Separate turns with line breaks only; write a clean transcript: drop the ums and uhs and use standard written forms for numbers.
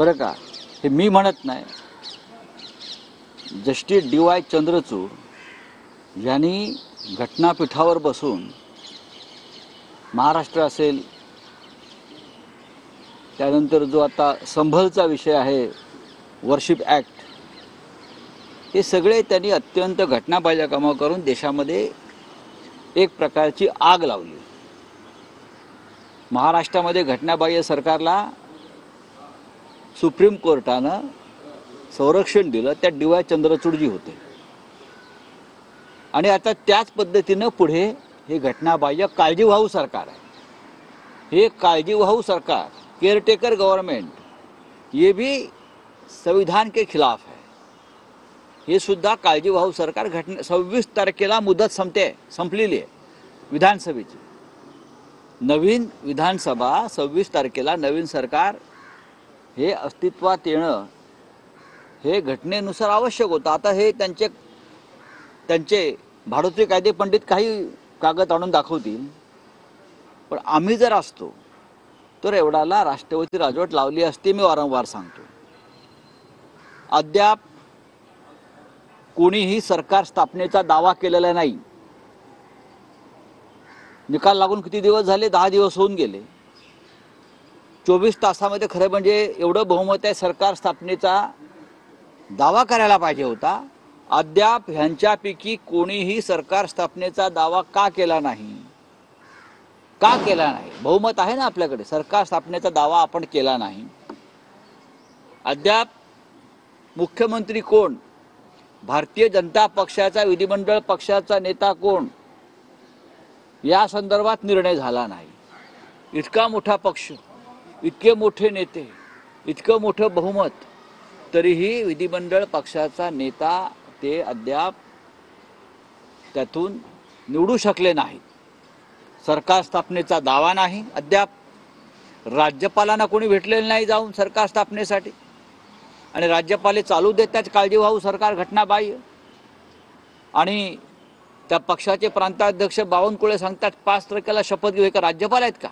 बरं का, हे मी म्हणत नाही. जस्टिस DY चंद्रचूड यांनी घटनापीठावर बसून महाराष्ट्र असेल, त्यानंतर जो आता संभलचा विषय आहे वर्शिप ॲक्ट, हे सगळे त्यांनी अत्यंत घटनाबाह्य कामं करून देशामध्ये एक प्रकारची आग लावली. महाराष्ट्रामध्ये घटनाबाह्य सरकारला सुप्रीम कोर्टानं संरक्षण दिलं, त्यात DY चंद्रचूडजी होते. आणि आता त्याच पद्धतीनं पुढे हे घटनाबाह्य काळजीवाहू सरकार आहे. हे काळजीवाहू सरकार, केयरटेकर गवर्नमेंट, ये भी संविधान के खिलाफ है. हे सुद्धा काळजीवाहू सरकार 26 तारखेला मुदत संपलेली आहे विधानसभेची. नवीन विधानसभा 26 तारखेला नवीन सरकार हे अस्तित्वात येणं हे घटनेनुसार आवश्यक होतं. आता हे त्यांचे भारतीय कायदे पंडित काही कागद आणून दाखवतील, पण आम्ही जर असतो तर एवढाला राष्ट्रपती राजवट लावली असती. मी वारंवार सांगतो, अद्याप कोणीही सरकार स्थापनेचा दावा केलेला नाही. निकाल लागून किती दिवस झाले? 10 दिवस होऊन गेले. 24 तासामध्ये खरं म्हणजे एवढं बहुमत आहे, सरकार स्थापनेचा दावा करायला पाहिजे होता. अद्याप ह्यांच्यापैकी कोणीही सरकार स्थापनेचा दावा का केला नाही? का केला नाही? बहुमत आहे ना आपल्याकडे, सरकार स्थापनेचा दावा आपण केला नाही. अद्याप मुख्यमंत्री कोण, भारतीय जनता पक्षाचा विधिमंडळ पक्षाचा नेता कोण, या संदर्भात निर्णय झाला नाही. इतका मोठा पक्ष, इतके मोठे नेते, इतकं मोठं बहुमत, तरीही विधिमंडळ पक्षाचा नेता ते अद्याप त्यातून निवडू शकले नाहीत. सरकार स्थापनेचा दावा नाही. अद्याप राज्यपालांना कोणी भेटलेलं नाही जाऊन सरकार स्थापनेसाठी, आणि राज्यपाल चालू देतात काळजीवाहू सरकार घटनाबाह्य. आणि त्या पक्षाचे प्रांताध्यक्ष बावनकुळे सांगतात 5 तारखेला शपथ घेऊ. का राज्यपाल आहेत का?